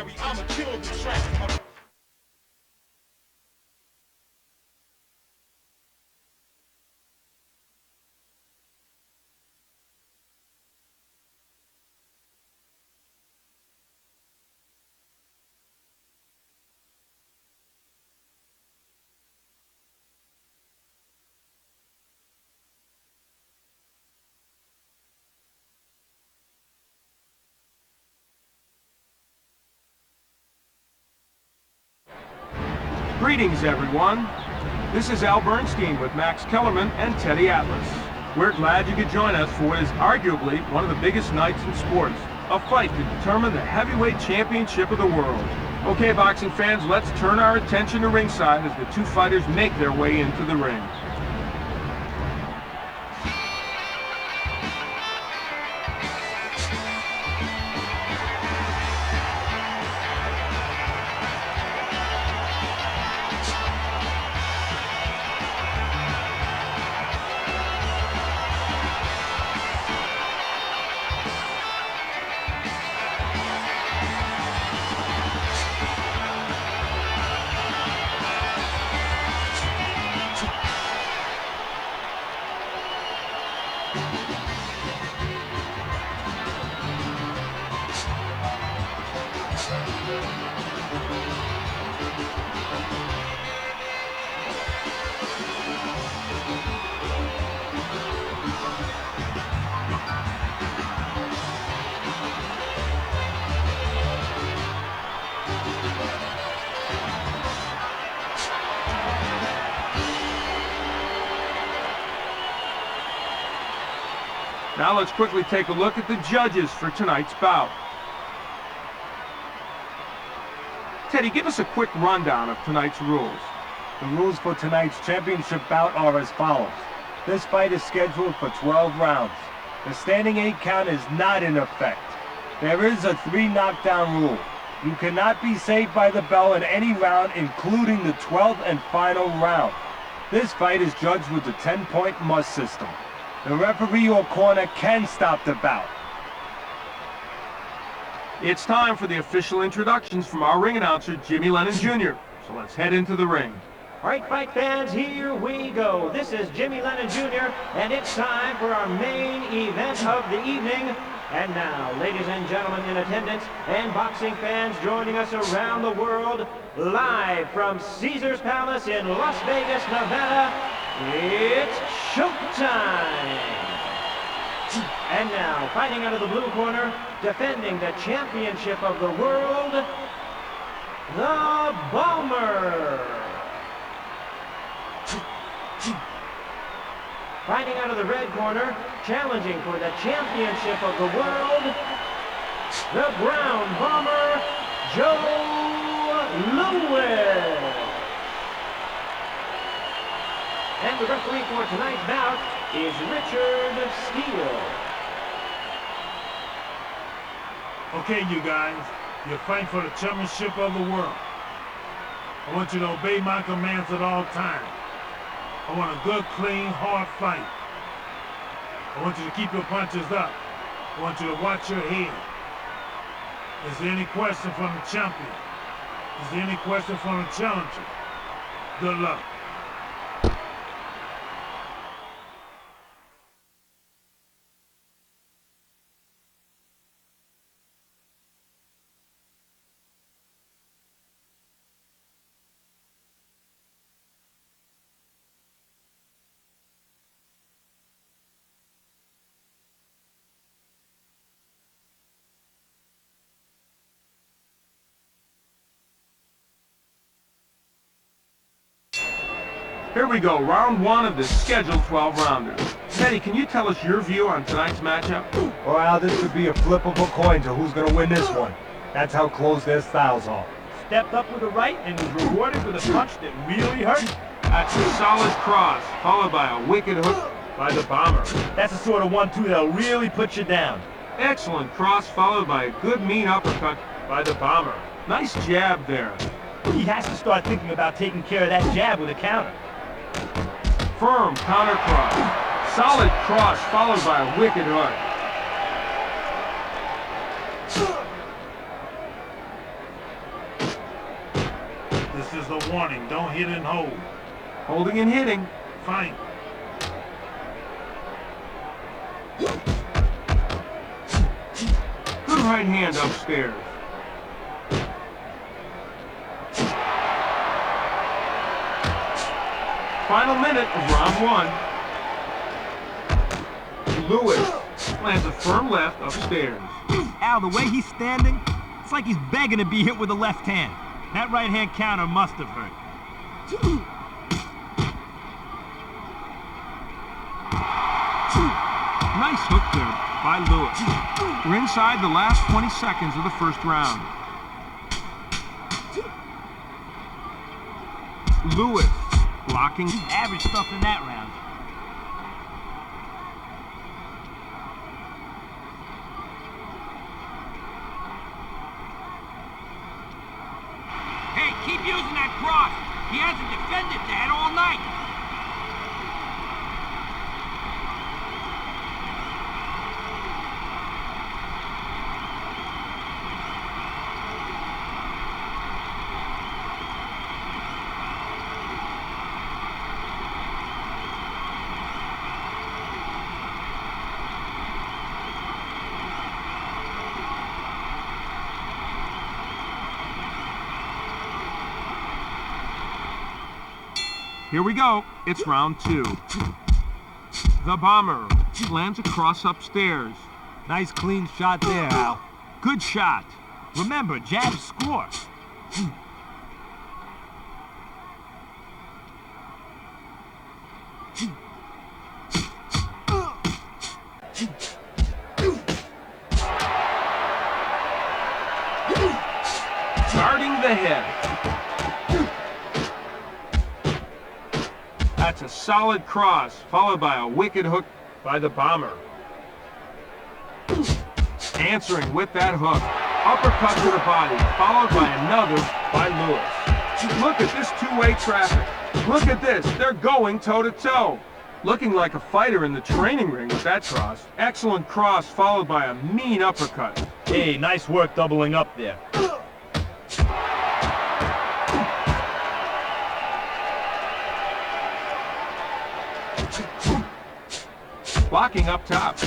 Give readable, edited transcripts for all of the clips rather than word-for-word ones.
legendary, I'ma kill the track. Greetings, everyone. This is Al Bernstein with Max Kellerman and Teddy Atlas. We're glad you could join us for what is arguably one of the biggest nights in sports, a fight to determine the heavyweight championship of the world. Okay, boxing fans, let's turn our attention to ringside as the two fighters make their way into the ring. Now let's quickly take a look at the judges for tonight's bout. Teddy, give us a quick rundown of tonight's rules. The rules for tonight's championship bout are as follows. This fight is scheduled for 12 rounds. The standing 8 count is not in effect. There is a 3 knockdown rule. You cannot be saved by the bell in any round, including the 12th and final round. This fight is judged with the 10-point must system. The referee or corner can stop the bout. It's time for the official introductions from our ring announcer, Jimmy Lennon Jr. So let's head into the ring. All right, fight fans, here we go. This is Jimmy Lennon Jr., and it's time for our main event of the evening. And now, ladies and gentlemen in attendance and boxing fans joining us around the world, live from Caesar's Palace in Las Vegas, Nevada, it's showtime! And now, fighting out of the blue corner, defending the championship of the world, the Bomber! Fighting out of the red corner, challenging for the championship of the world, the Brown Bomber, Joe Louis! And the referee for tonight's bout is Richard Steele. Okay, you guys, you're fighting for the championship of the world. I want you to obey my commands at all times. I want a good, clean, hard fight. I want you to keep your punches up. I want you to watch your head. Is there any question from the champion? Is there any question from the challenger? Good luck. Here we go, round one of this scheduled 12-rounder. Teddy, can you tell us your view on tonight's matchup? Well, this could be a flip of a coin to who's going to win this one. That's how close their styles are. Stepped up with a right and was rewarded with a punch that really hurt. That's a solid cross, followed by a wicked hook by the Bomber. That's the sort of 1-2 that'll really put you down. Excellent cross, followed by a good mean uppercut by the Bomber. Nice jab there. He has to start thinking about taking care of that jab with a counter. Firm counter cross. Solid cross followed by a wicked hook. This is the warning. Don't hit and hold. Holding and hitting. Fight. Good right hand upstairs. Final minute of round one. Lewis lands a firm left upstairs. Al, the way he's standing, it's like he's begging to be hit with a left hand. That right hand counter must have hurt. Nice hook there by Lewis. We're inside the last 20 seconds of the first round. Lewis blocking. Average stuff in that round. Hey, keep using that cross. He hasn't defended that all night. Here we go. It's round two. The bomber lands a cross upstairs. Nice clean shot there, Al. Good shot. Remember, jabs score. Guarding the head. That's a solid cross, followed by a wicked hook by the bomber. Answering with that hook. Uppercut to the body, followed by another by Lewis. Look at this two-way traffic. Look at this. They're going toe-to-toe. Looking like a fighter in the training ring with that cross. Excellent cross, followed by a mean uppercut. Hey, nice work doubling up there. Blocking up top.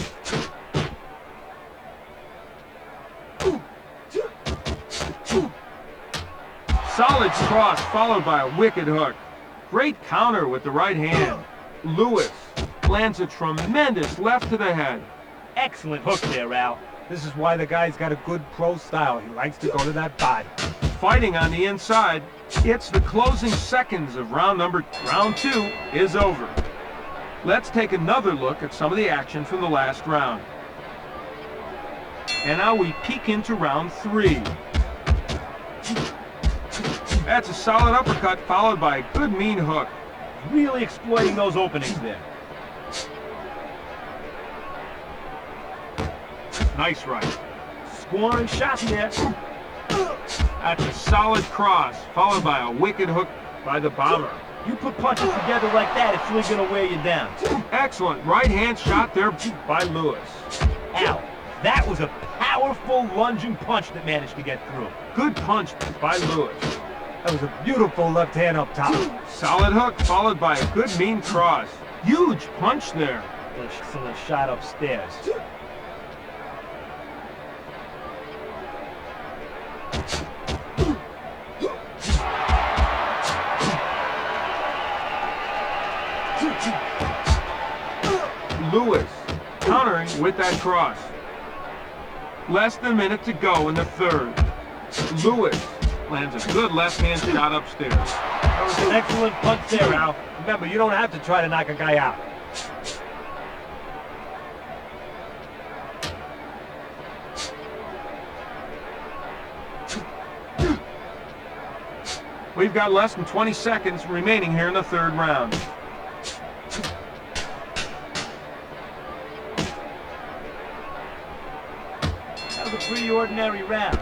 Solid cross followed by a wicked hook. Great counter with the right hand. Lewis lands a tremendous left to the head. Excellent hook there, Al. This is why the guy's got a good pro style. He likes to go to that body. Fighting on the inside. It's the closing seconds of round two is over. Let's take another look at some of the action from the last round. And now we peek into round three. That's a solid uppercut followed by a good mean hook. Really exploiting those openings there. Nice right. Scoring shots there. That's a solid cross followed by a wicked hook by the bomber. You put punches together like that, it's really gonna wear you down. Excellent right hand shot there by Lewis. Al, that was a powerful lunging punch that managed to get through. Good punch by Lewis. That was a beautiful left hand up top. Solid hook followed by a good mean cross. Huge punch there. Excellent shot upstairs. Lewis countering with that cross. Less than a minute to go in the third. Lewis lands a good left-hand shot upstairs. That was an excellent punch there, Al. Remember, you don't have to try to knock a guy out. We've got less than 20 seconds remaining here in the third round. That was a pretty ordinary round.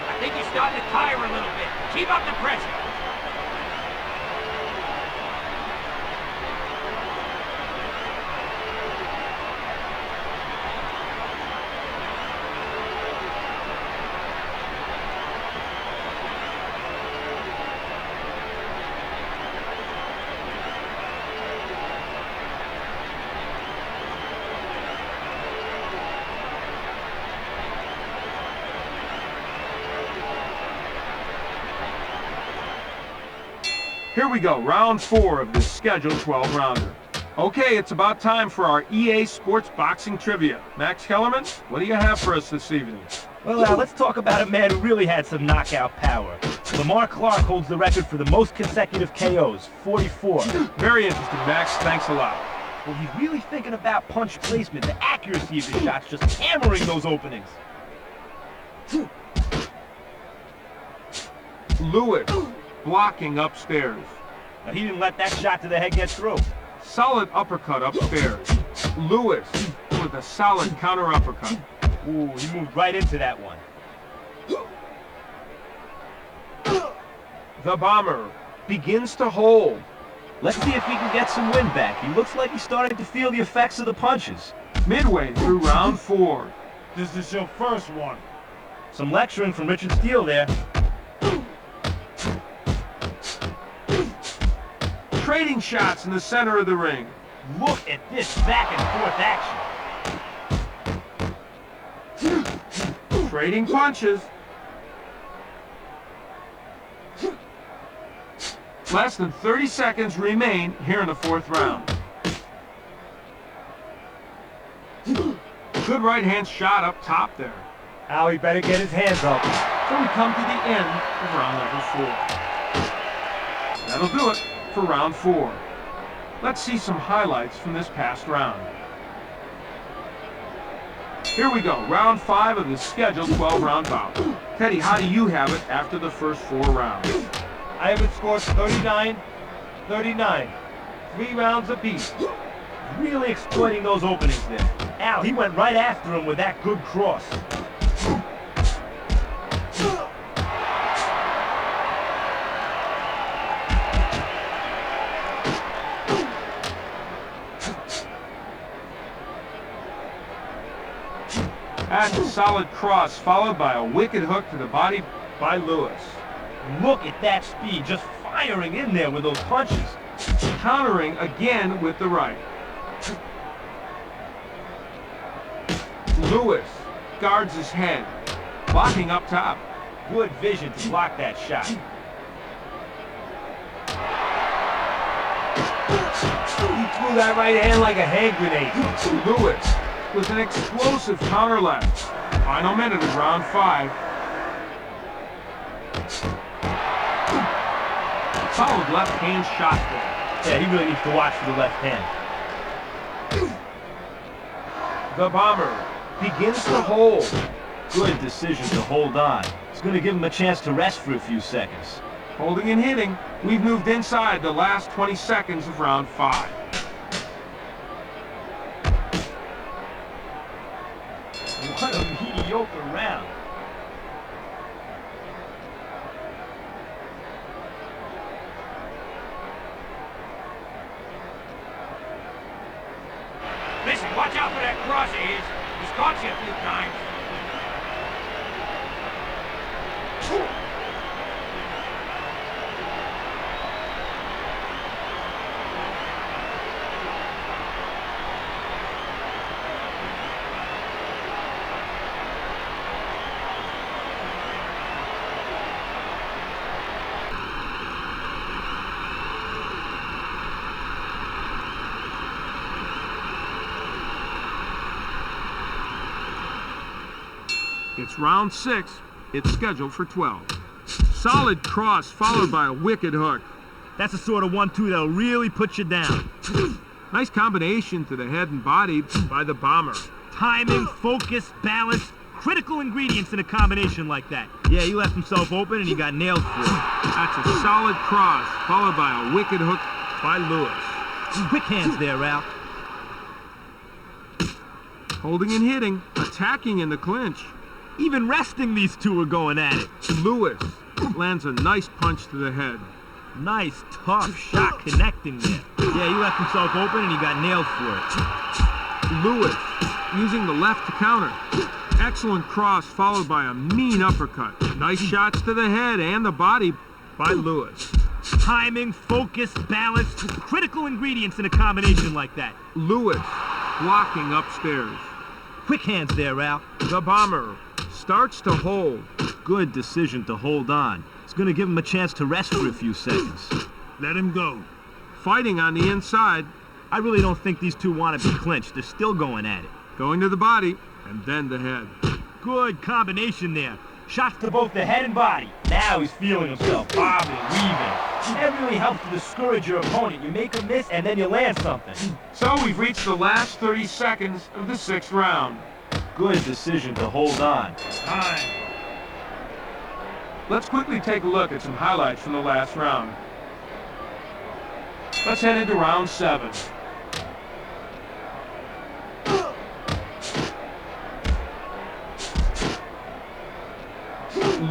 I think he's starting to tire a little bit. Keep up the pressure. Here we go, round 4 of this scheduled 12-rounder. Okay, it's about time for our EA Sports Boxing Trivia. Max Kellerman, what do you have for us this evening? Well, let's talk about a man who really had some knockout power. Lamar Clark holds the record for the most consecutive KOs, 44. Very interesting, Max. Thanks a lot. Well, he's really thinking about punch placement, the accuracy of his shots, just hammering those openings. Lewis, blocking upstairs. Now, he didn't let that shot to the head get through. Solid uppercut upstairs. Lewis with a solid counter uppercut. Ooh, he moved right into that one. The Bomber begins to hold. Let's see if he can get some wind back. He looks like he's starting to feel the effects of the punches. Midway through round 4. This is your first one. Some lecturing from Richard Steele there. Trading shots in the center of the ring. Look at this back and forth action. Trading punches. Less than 30 seconds remain here in the 4th round. Good right hand shot up top there. Al, he better get his hands up. So we come to the end of round number 4. That'll do it for round 4. Let's see some highlights from this past round. Here we go, round 5 of the scheduled 12-round bout. Teddy, how do you have it after the first 4 rounds? I have it scored 39-39. 3 rounds apiece. Really exploiting those openings there. Al, he went right after him with that good cross. That's a solid cross, followed by a wicked hook to the body by Lewis. Look at that speed, just firing in there with those punches. Countering again with the right. Lewis guards his head, blocking up top. Good vision to block that shot. He threw that right hand like a hand grenade. Lewis with an explosive counter left. Final minute of round 5. Solid left hand shot there. Yeah, he really needs to watch for the left hand. The Bomber begins to hold. Good decision to hold on. It's going to give him a chance to rest for a few seconds. Holding and hitting, we've moved inside the last 20 seconds of round 5. What a mediocre round. Listen, watch out for that cross of his. He's caught you a few times. It's round 6. It's scheduled for 12. Solid cross followed by a wicked hook. That's the sort of 1-2 that'll really put you down. Nice combination to the head and body by the Bomber. Timing, focus, balance, critical ingredients in a combination like that. Yeah, he left himself open and he got nailed for it. That's a solid cross followed by a wicked hook by Lewis. Quick hands there, Ralph. Holding and hitting, attacking in the clinch. Even resting, these two are going at it. Lewis lands a nice punch to the head. Nice, tough shot connecting there. Yeah, he left himself open and he got nailed for it. Lewis using the left to counter. Excellent cross followed by a mean uppercut. Nice shots to the head and the body by Lewis. Timing, focus, balance, critical ingredients in a combination like that. Lewis blocking upstairs. Quick hands there, Ralph. The Bomber starts to hold. Good decision to hold on. It's going to give him a chance to rest for a few seconds. Let him go. Fighting on the inside, I really don't think these two want to be clinched. They're still going at it. going to the body, and then the head. Good combination there. Shots to both the head and body. Now he's feeling himself, bobbing, weaving. That really helps to discourage your opponent. You make a miss, and then you land something. So we've reached the last 30 seconds of the 6th round. Good decision to hold on. Time. Let's quickly take a look at some highlights from the last round. Let's head into round 7.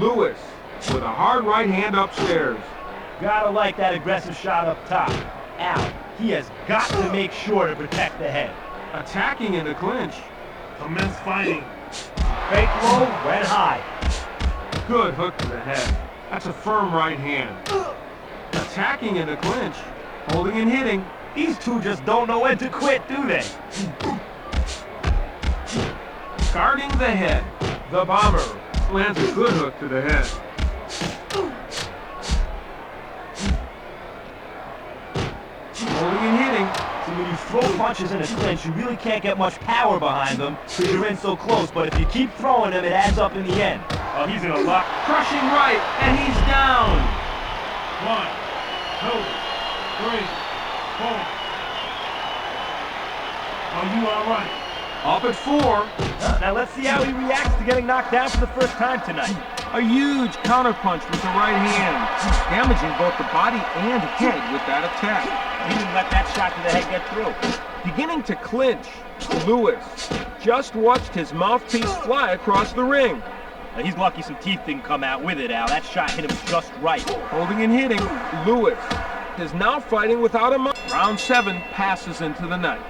Lewis with a hard right hand upstairs. Gotta like that aggressive shot up top. Al, he has got to make sure to protect the head. Attacking in the clinch. Commence fighting. Fake low, went high. Good hook to the head. That's a firm right hand. Attacking in the clinch. Holding and hitting. These two just don't know when to quit, do they? Guarding the head. The bomber lands a good hook to the head. Holding and hitting. See, when you throw punches in a clinch, you really can't get much power behind them because you're in so close, but if you keep throwing them, it adds up in the end. Oh, he's in a lot. Crushing right, and he's down. 1, 2, 3, 4. Are you all right? Up at 4. Now let's see how he reacts to getting knocked down for the first time tonight. A huge counterpunch with the right hand, damaging both the body and head with that attack. He didn't let that shot to the head get through. Beginning to clinch, Lewis just watched his mouthpiece fly across the ring. Now, he's lucky some teeth didn't come out with it, Al. That shot hit him just right. Holding and hitting, Lewis is now fighting without a mouth. Round 7 passes into the night.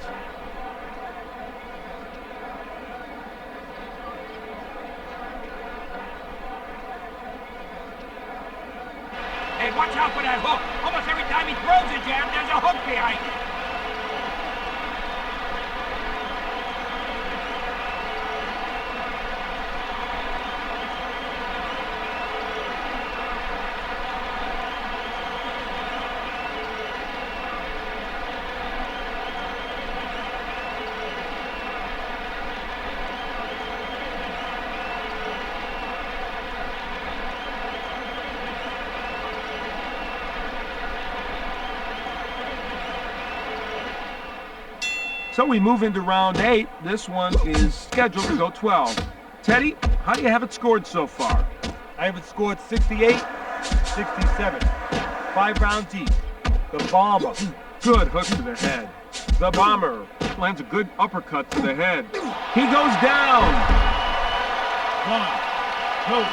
Hey, watch out for that hook. Almost every time he throws a jab, there's a hook behind it. So we move into round 8. This one is scheduled to go 12. Teddy, how do you have it scored so far? I have it scored 68, 67. 5 rounds each. The bomber. Good hook to the head. The bomber lands a good uppercut to the head. He goes down. 1, 2,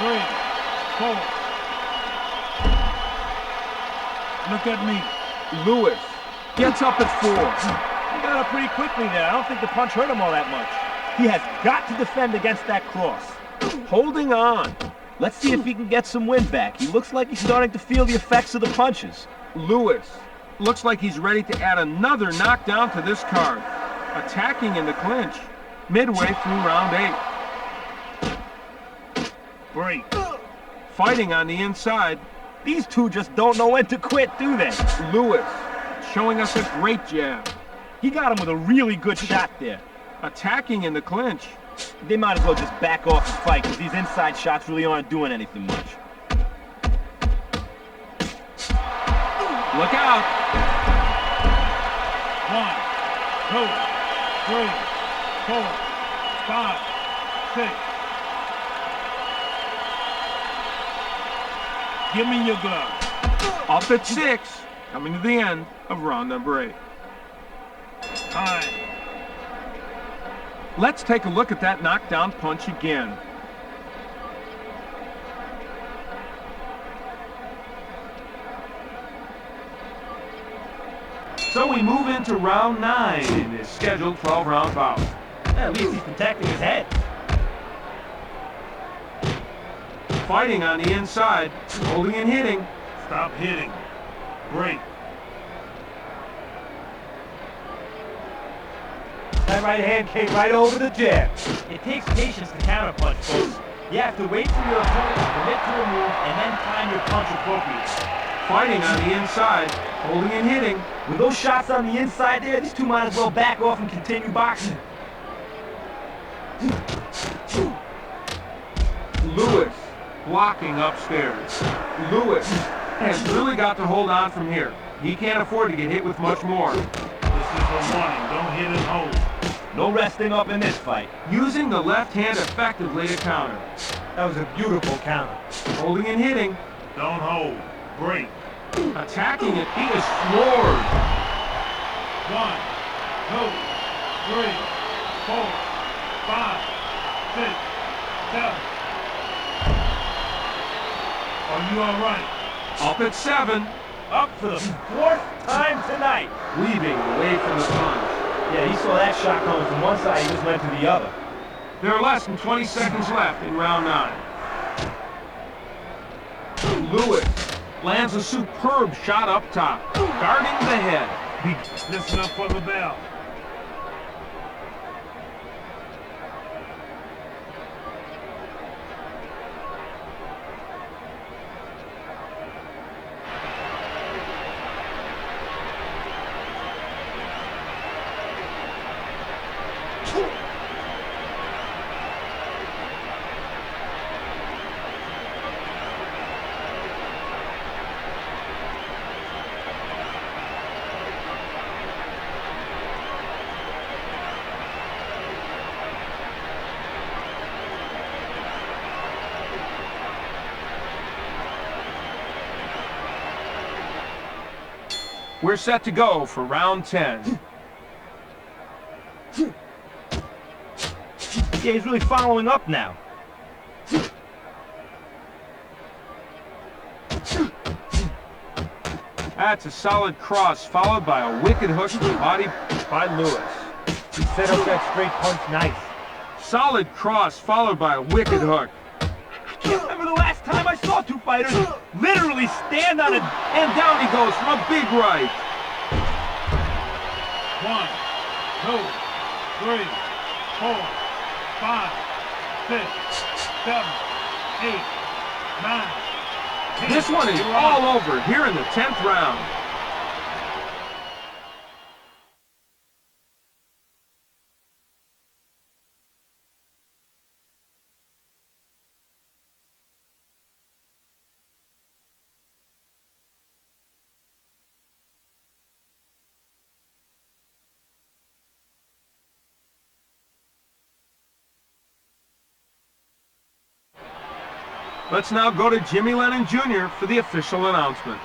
3, 4. Look at me. Lewis gets up at 4. He got up pretty quickly there. I don't think the punch hurt him all that much. He has got to defend against that cross. Holding on. Let's see if he can get some wind back. He looks like he's starting to feel the effects of the punches. Lewis looks like he's ready to add another knockdown to this card. Attacking in the clinch. Midway through round 8. Break. Fighting on the inside. These two just don't know when to quit, do they? Lewis showing us a great jab. He got him with a really good shot there. Attacking in the clinch. They might as well just back off and fight because these inside shots really aren't doing anything much. Look out. 1, 2, 3, 4, 5, 6. Give me your glove. Up at 6. Coming to the end of round number 8. Time. Let's take a look at that knockdown punch again. So we move into round 9 in this scheduled 12-round bout. At least he's protecting his head. Fighting on the inside, holding and hitting. Stop hitting. Break. That right hand came right over the jab. It takes patience to counterpunch, folks. You have to wait for your opponent to commit to a move and then time your punch appropriately. Fighting on the inside, holding and hitting. With those shots on the inside there, these two might as well back off and continue boxing. Lewis blocking upstairs. Lewis has really got to hold on from here. He can't afford to get hit with much more. This is a warning. Don't hit and hold. No resting up in this fight. Using the left hand effectively to counter. That was a beautiful counter. Holding and hitting. Don't hold. Break. Attacking it, he is floored. 1, 2, 3, 4, 5, 6, 7. Are you all right? Up at 7. Up for the fourth time tonight. Weaving away from the punch. Yeah, he saw that shot coming from one side, he just went to the other. There are less than 20 seconds left in round 9. Lewis lands a superb shot up top, guarding the head. Listen up for the bell. We're set to go for round 10. Yeah, he's really following up now. That's a solid cross, followed by a wicked hook to the body by Lewis. He set up that straight punch nice. Solid cross, followed by a wicked hook. I can't remember the last time I saw two fighters literally stand on it. And down he goes from a big right. 1, 2, 3, 4, 5, 6, 7, 8, 9, 10. This one is all over here in the 10th round. Let's now go to Jimmy Lennon Jr. for the official announcement.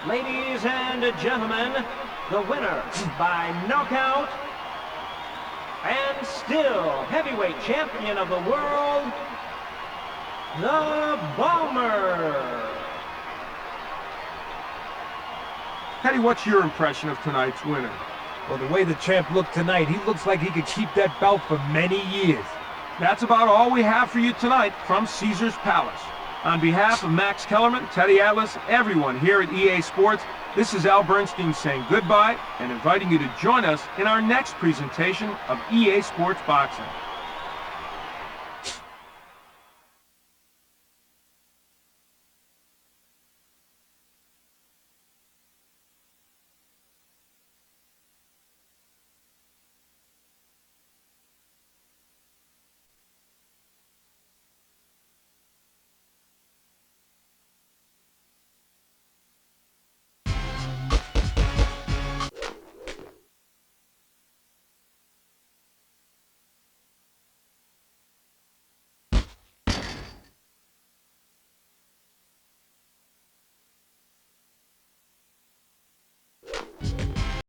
Ladies and gentlemen, the winner by knockout and still heavyweight champion of the world, the Bomber. Teddy, what's your impression of tonight's winner? Well, the way the champ looked tonight, he looks like he could keep that belt for many years. That's about all we have for you tonight from Caesar's Palace. On behalf of Max Kellerman, Teddy Atlas, everyone here at EA Sports, this is Al Bernstein saying goodbye and inviting you to join us in our next presentation of EA Sports Boxing.